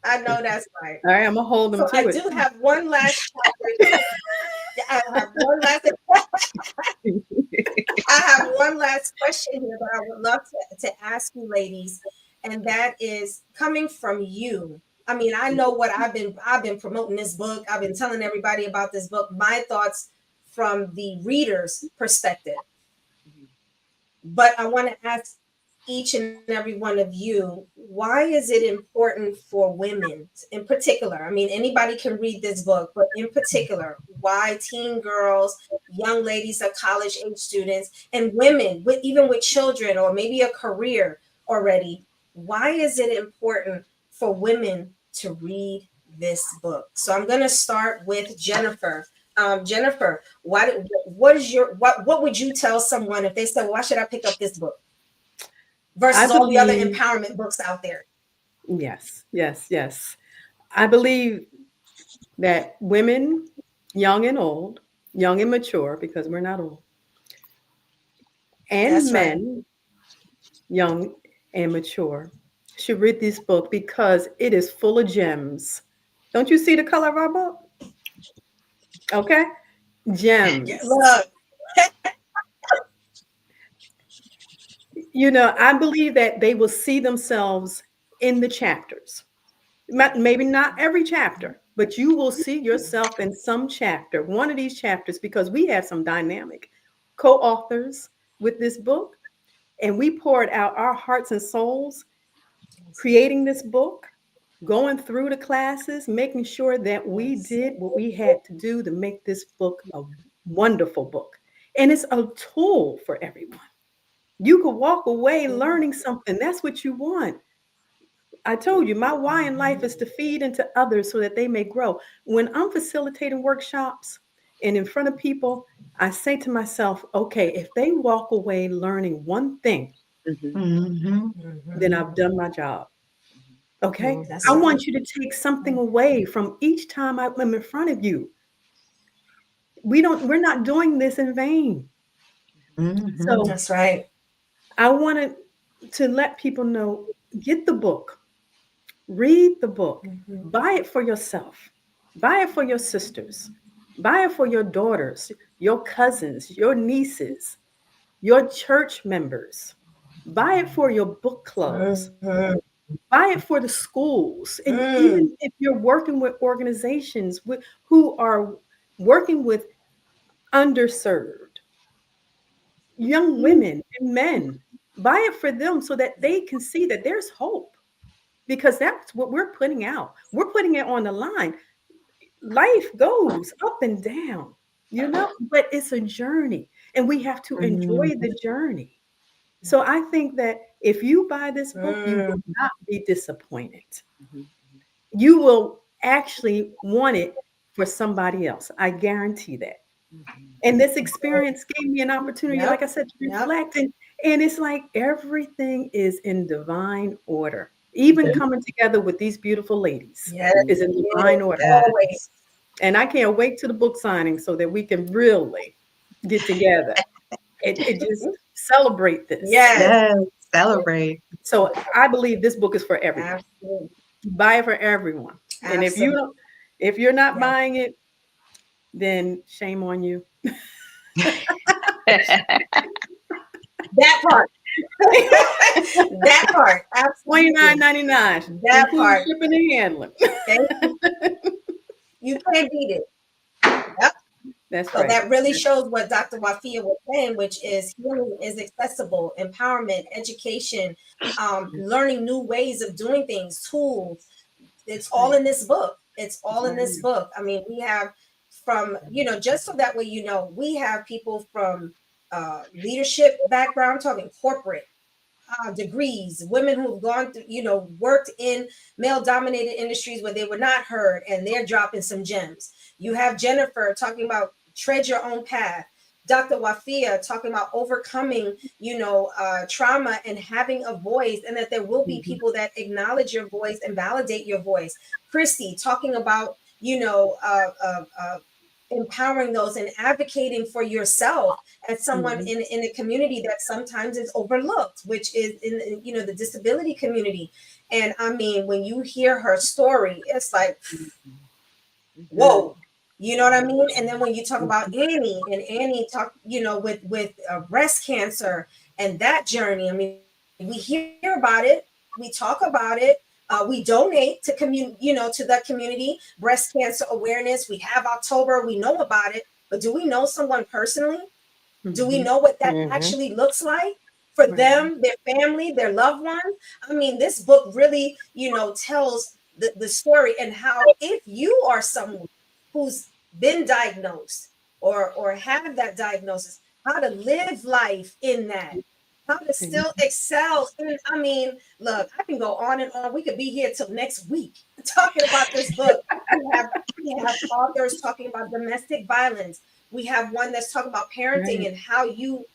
I know that's right. All right, I'm gonna hold them So to I it. do have one last chapter. I have one last I have one last question here that I would love to ask you, ladies, and that is coming from you. I mean, I know what I've been promoting this book. I've been telling everybody about this book. My thoughts from the reader's perspective. But I want to ask each and every one of you, why is it important for women in particular? I mean, anybody can read this book, but in particular, why teen girls, young ladies, college age students, and women, even with children or maybe a career already, why is it important for women to read this book? So I'm going to start with Jennifer. Jennifer, what would you tell someone if they said, why should I pick up this book versus all the other empowerment books out there? Yes, yes, yes. I believe that women, young and old, young and mature, because we're not old, and That's right. men, young and mature, should read this book because it is full of gems. Don't you see the color of our book? Okay, gems. Look, You know, I believe that they will see themselves in the chapters. Maybe not every chapter, but you will see yourself in some chapter, one of these chapters, because we have some dynamic co-authors with this book, and we poured out our hearts and souls creating this book, going through the classes, making sure that we did what we had to do to make this book a wonderful book. And it's a tool for everyone. You could walk away learning something. That's what you want. I told you, my why in life is to feed into others so that they may grow. When I'm facilitating workshops and in front of people, I say to myself, okay, if they walk away learning one thing, then I've done my job. Okay. I want you to take something away from each time I'm in front of you. We're not doing this in vain. So that's right. I wanted to let people know, get the book. Read the book. Buy it for yourself. Buy it for your sisters. Buy it for your daughters, your cousins, your nieces, your church members. Buy it for your book clubs. Buy it for the schools. And even if you're working with organizations who are working with underserved young women and men, buy it for them so that they can see that there's hope. Because that's what we're putting out. We're putting it on the line. Life goes up and down, but it's a journey and we have to enjoy the journey. So I think that if you buy this book, you will not be disappointed. You will actually want it for somebody else. I guarantee that. And this experience gave me an opportunity, like I said, to reflect. And it's like everything is in divine order. Even coming together with these beautiful ladies is in divine order. Always. And I can't wait to the book signing so that we can really get together and just celebrate this. Yes, celebrate. So I believe this book is for everyone. Absolutely. Buy it for everyone. And if you're not buying it, then shame on you. That part. That part. Absolutely. $29.99. That part. Shipping and handling. You can't beat it. Yep. That's so right. that really shows what Dr. Waffiyah was saying, which is healing is accessible, empowerment, education, learning new ways of doing things, tools. It's all in this book. It's all in this book. I mean, we have from, just so that way, we have people from leadership background, talking corporate degrees, women who've gone through, worked in male dominated industries where they were not heard, and they're dropping some gems. You have Jennifer talking about tread your own path, Dr. Waffiyah talking about overcoming, trauma and having a voice, and that there will be people that acknowledge your voice and validate your voice. Christy talking about, empowering those and advocating for yourself as someone in a community that sometimes is overlooked, which is in the disability community. And I mean, when you hear her story, it's like, whoa, you know what I mean? And then when you talk about Annie, and Annie talk, with breast cancer and that journey, I mean, we hear about it, we talk about it, we donate to to that community, breast cancer awareness. We have October, we know about it, but do we know someone personally? Do we know what that actually looks like for them, their family, their loved ones? I mean, this book really, tells the story, and how, if you are someone who's been diagnosed or have that diagnosis, how to live life in that, how to still excel. And I mean, look, I can go on and on. We could be here till next week talking about this book. We have authors talking about domestic violence. We have one that's talking about parenting and how you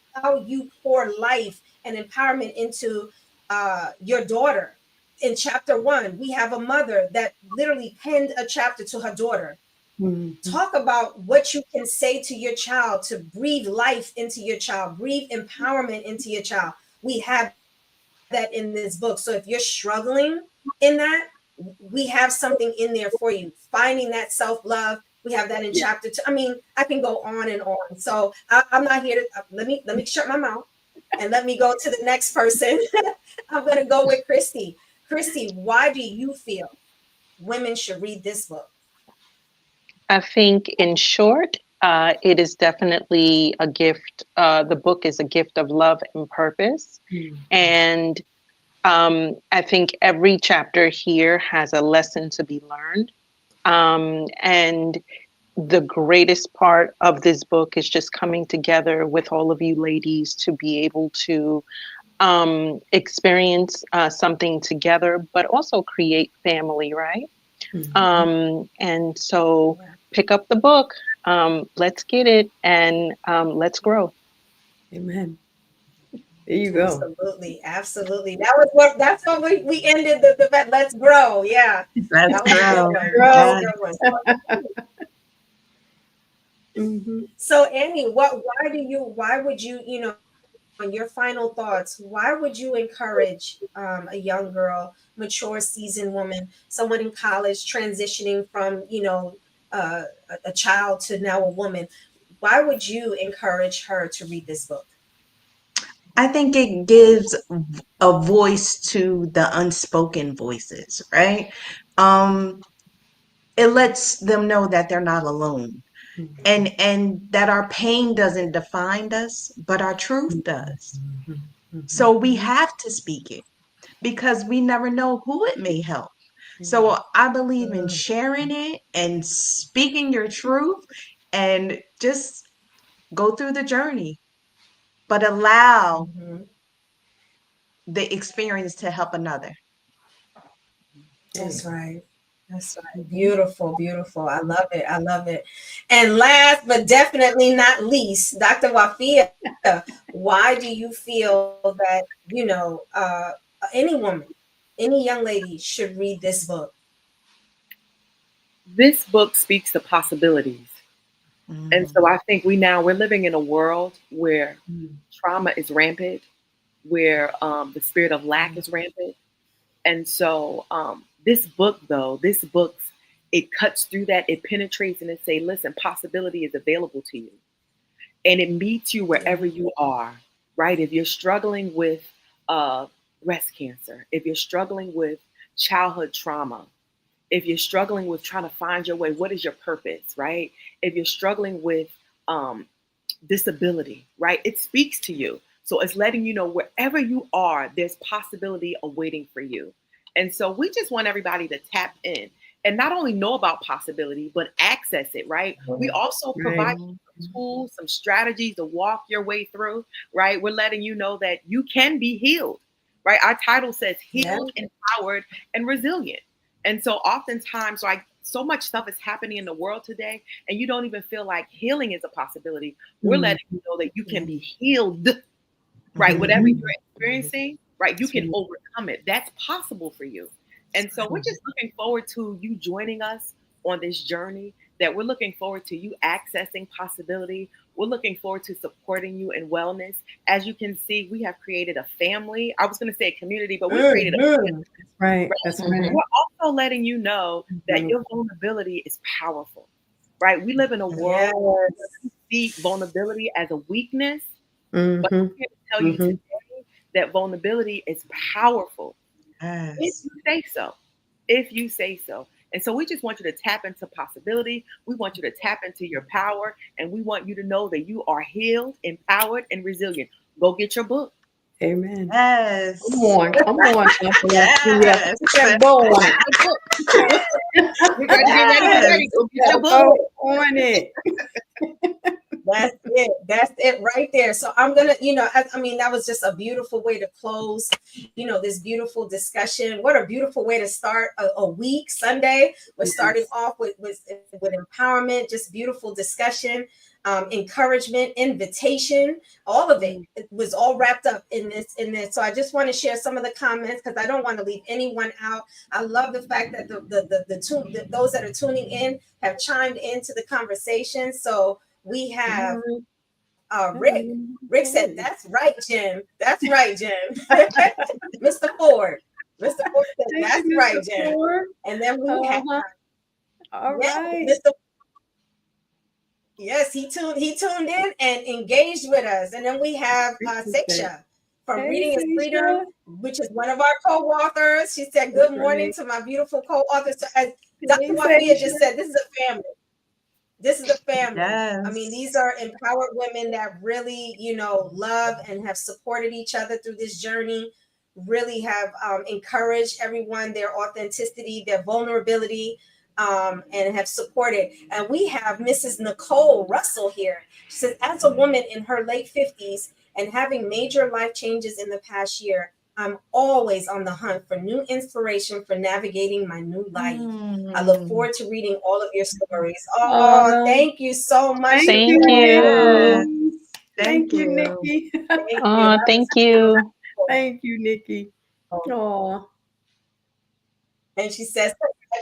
pour life and empowerment into your daughter. In chapter 1, we have a mother that literally penned a chapter to her daughter. Talk about what you can say to your child to breathe life into your child, breathe empowerment into your child. We have that in this book. So if you're struggling in that, we have something in there for you. Finding that self-love, we have that in chapter 2. I mean, I can go on and on. So I'm not here to let me shut my mouth and let me go to the next person. I'm going to go with Christy. Christy, why do you feel women should read this book? I think, in short, it is definitely a gift. The book is a gift of love and purpose. And I think every chapter here has a lesson to be learned. And the greatest part of this book is just coming together with all of you ladies to be able to experience something together, but also create family, right? And so pick up the book, let's get it, and let's grow. Amen. There you go. Absolutely. That's what we ended the let's grow. Yeah. Let's grow. That was a good one. So Annie, why would you, your final thoughts, why would you encourage a young girl, mature, seasoned woman, someone in college transitioning from, a child to now a woman? Why would you encourage her to read this book? I think it gives a voice to the unspoken voices, right? It lets them know that they're not alone, and that our pain doesn't define us, but our truth does. So we have to speak it, because we never know who it may help. So I believe in sharing it and speaking your truth, and just go through the journey, but allow the experience to help another. That's right. That's right. Beautiful, beautiful. I love it. I love it. And last but definitely not least, Dr. Waffiyah, why do you feel that, any woman, any young lady should read this book? This book speaks to possibilities. And so I think we're living in a world where trauma is rampant, where the spirit of lack is rampant. And so this book, it cuts through that, it penetrates, and it say, listen, possibility is available to you. And it meets you wherever you are, right? If you're struggling with breast cancer, if you're struggling with childhood trauma, if you're struggling with trying to find your way, what is your purpose, right? If you're struggling with disability, right? It speaks to you. So it's letting you know wherever you are, there's possibility awaiting for you. And so we just want everybody to tap in and not only know about possibility, but access it, right? We also provide some tools, some strategies to walk your way through, right? We're letting you know that you can be healed, right? Our title says healed, empowered, and resilient. And so oftentimes, like so much stuff is happening in the world today, and you don't even feel like healing is a possibility. We're letting you know that you can be healed, right? Whatever you're experiencing, right? You can overcome it. That's possible for you. And so we're just looking forward to you joining us on this journey, that we're looking forward to you accessing possibility. We're looking forward to supporting you in wellness. As you can see, we have created a family. I was going to say a community, but we created a family. Right. That's right. We're also letting you know that your vulnerability is powerful, right? We live in a world where we see vulnerability as a weakness, but I'm here to tell you today that vulnerability is powerful. If you say so. If you say so. And so we just want you to tap into possibility. We want you to tap into your power. And we want you to know that you are healed, empowered, and resilient. Go get your book. Amen. Yes. Come on. Yes. Go on. You got to get ready. Go get your book. Go on it. That's it. That's it right there. So I'm going to, I mean, that was just a beautiful way to close, this beautiful discussion. What a beautiful way to start a week. Sunday, we're starting off with empowerment, just beautiful discussion, encouragement, invitation, all of it. It was all wrapped up in this. So I just want to share some of the comments because I don't want to leave anyone out. I love the fact that those that are tuning in have chimed into the conversation. So we have Rick. Rick said, "That's right, Jim. That's right, Jim." Mr. Ford. Mr. Ford said, "That's right, Jim." And then we have all right. Mr. Yes, he tuned in and engaged with us. And then we have Seksha from Reading is Freedom, which is one of our co-authors. She said, "Good morning to my beautiful co-authors." So as Dr. Waffiyah just said, this is a family. This is a family. Yes. I mean, these are empowered women that really, love and have supported each other through this journey, really have encouraged everyone, their authenticity, their vulnerability, and have supported. And we have Mrs. Nicole Russell here. She says, as a woman in her late 50s and having major life changes in the past year, I'm always on the hunt for new inspiration for navigating my new life. I look forward to reading all of your stories. Oh, thank you so much. Thank you. Thank you, Nikki. Thank you. Thank you, Nikki. Oh. And she says,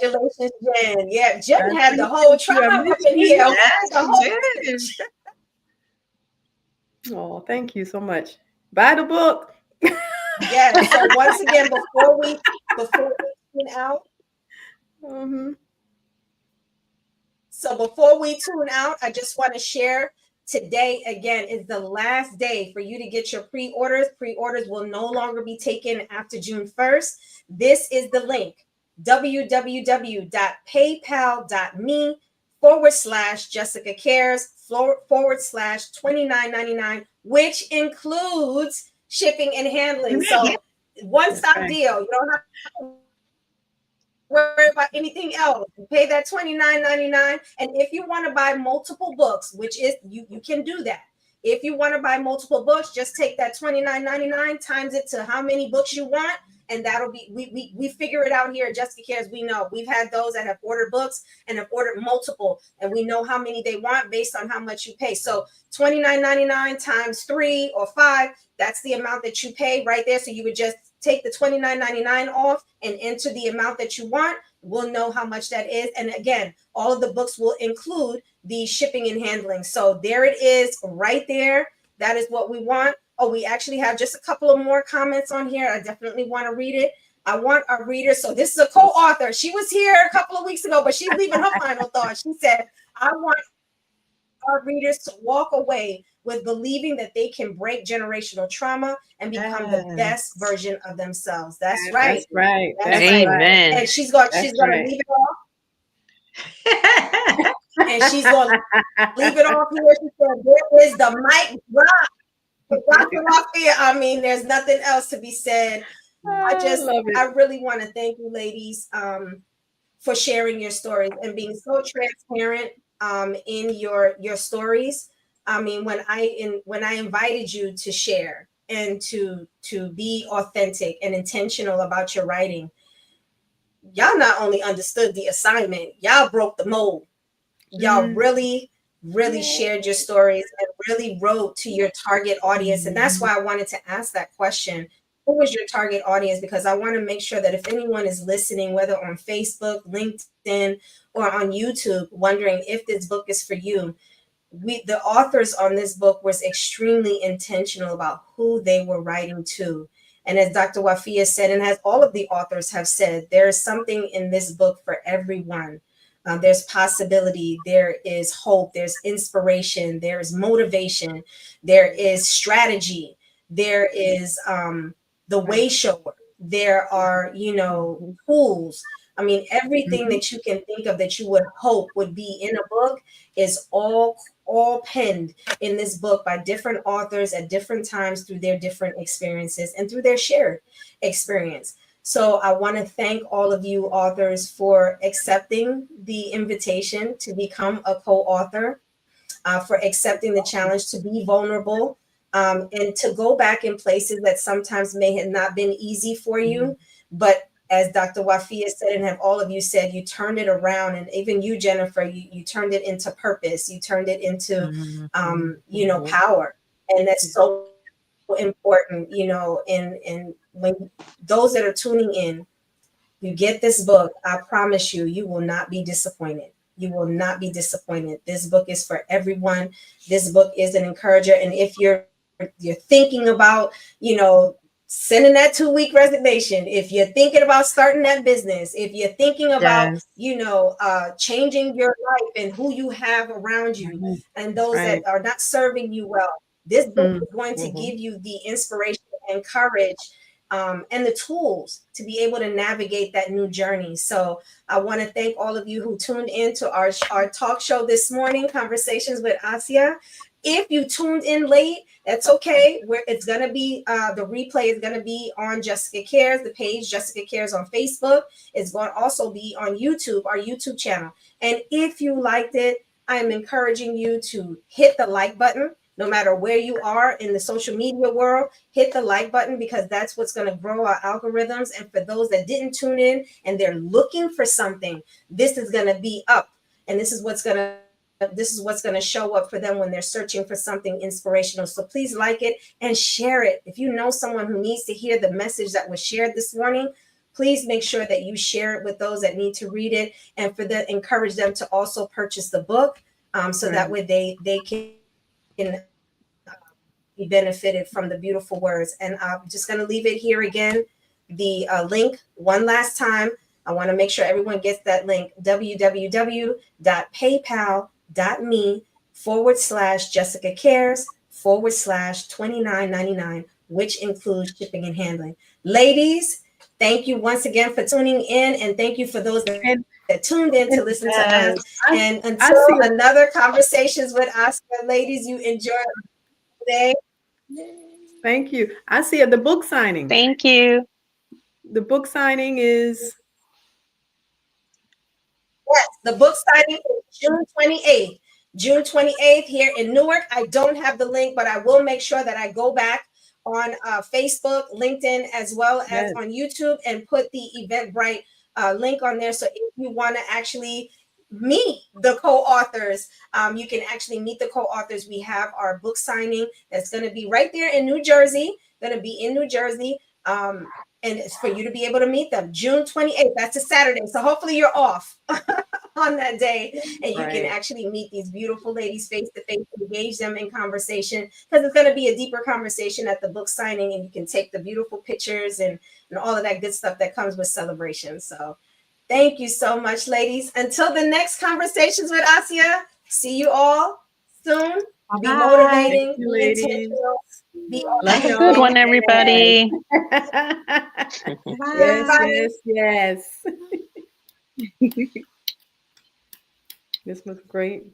congratulations, Jen. Yeah, Jen had the whole tribe up in here. Yes, Oh, thank you so much. Buy the book. Yeah. So once again, before we tune out. So before we tune out, I just want to share today again is the last day for you to get your pre-orders. Pre-orders will no longer be taken after June 1st. This is the link, www.paypal.me/Jessica Cares /$29.99, which includes shipping and handling. So one-stop deal. You don't have to worry about anything else. You pay that $29.99. And if you want to buy multiple books, which is you can do that. If you want to buy multiple books, just take that $29.99 times it to how many books you want. And that'll be, we figure it out here at Jessica Cares. We know we've had those that have ordered books and have ordered multiple, and we know how many they want based on how much you pay. So $29.99 times 3 or 5, that's the amount that you pay right there. So you would just take the $29.99 off and enter the amount that you want. We'll know how much that is. And again, all of the books will include the shipping and handling. So there it is right there. That is what we want. Oh, we actually have just a couple of more comments on here. I definitely want to read it. I want our reader. So this is a co-author. She was here a couple of weeks ago, but she's leaving her final thought. She said, I want our readers to walk away with believing that they can break generational trauma and become the best version of themselves. That's right. That's right. That's Amen. Right. And she's going to leave it off. And she's going to leave it off here. She said, there is the mic drop. Dr. Waffiyah, I mean, there's nothing else to be said. I really want to thank you, ladies, for sharing your stories and being so transparent in your stories. I mean, when I invited you to share and to be authentic and intentional about your writing, y'all not only understood the assignment, y'all broke the mold. Y'all really, really shared your stories and really wrote to your target audience. And that's why I wanted to ask that question. Who was your target audience? Because I want to make sure that if anyone is listening, whether on Facebook, LinkedIn, or on YouTube, wondering if this book is for you, the authors on this book was extremely intentional about who they were writing to. And as Dr. Waffiyah said, and as all of the authors have said, there is something in this book for everyone. There's possibility, there is hope, there's inspiration, there is motivation, there is strategy, there is the way shower, there are, tools. I mean, everything that you can think of that you would hope would be in a book is all penned in this book by different authors at different times through their different experiences and through their shared experience. So I want to thank all of you authors for accepting the invitation to become a co-author, for accepting the challenge to be vulnerable, and to go back in places that sometimes may have not been easy for you. But as Dr. Waffiyah said, and have all of you said, you turned it around. And even you, Jennifer, you turned it into purpose. You turned it into, power. And that's so important, and when those that are tuning in, you get this book, I promise you, you will not be disappointed. You will not be disappointed. This book is for everyone. This book is an encourager. And if you're thinking about, sending that 2-week resignation, if you're thinking about starting that business, if you're thinking about, changing your life and who you have around you and those that are not serving you well, this book is going to give you the inspiration and courage, and the tools to be able to navigate that new journey. So I want to thank all of you who tuned in to our talk show this morning, Conversations with Asiya. If you tuned in late, that's okay. It's going to be, the replay is going to be on Jessica Cares, the page Jessica Cares on Facebook. It's going to also be on YouTube, our YouTube channel. And if you liked it, I am encouraging you to hit the like button. No matter where you are in the social media world, hit the like button, because that's what's going to grow our algorithms. And for those that didn't tune in and they're looking for something, this is going to be up. And this is what's going to show up for them when they're searching for something inspirational. So please like it and share it. If you know someone who needs to hear the message that was shared this morning, please make sure that you share it with those that need to read it, and encourage them to also purchase the book, so that way they can be benefited from the beautiful words. And I'm just going to leave it here again. The link one last time. I want to make sure everyone gets that link: www.paypal.me/Jessica Cares/$29.99, which includes shipping and handling. Ladies, thank you once again for tuning in, and thank you for those that tuned in to listen to us. And until another Conversations with Asiya, ladies, you enjoy today. Thank you. Asiya, the book signing. Thank you. The book signing is? Yes, the book signing is June 28th. June 28th here in Newark. I don't have the link, but I will make sure that I go back on Facebook, LinkedIn, as well as on YouTube, and put the Eventbrite link on there. So if you want to actually meet the co-authors, you can actually meet the co-authors. We have our book signing that's going to be right there in New Jersey, and it's for you to be able to meet them. June 28th, that's a Saturday. So hopefully you're off on that day, and you can actually meet these beautiful ladies face to face, engage them in conversation, because it's going to be a deeper conversation at the book signing, and you can take the beautiful pictures and all of that good stuff that comes with celebration. So thank you so much, ladies. Until the next Conversations with Asiya, see you all soon. Be motivating, be intentional. Have a good one, everybody. Yes. This was great.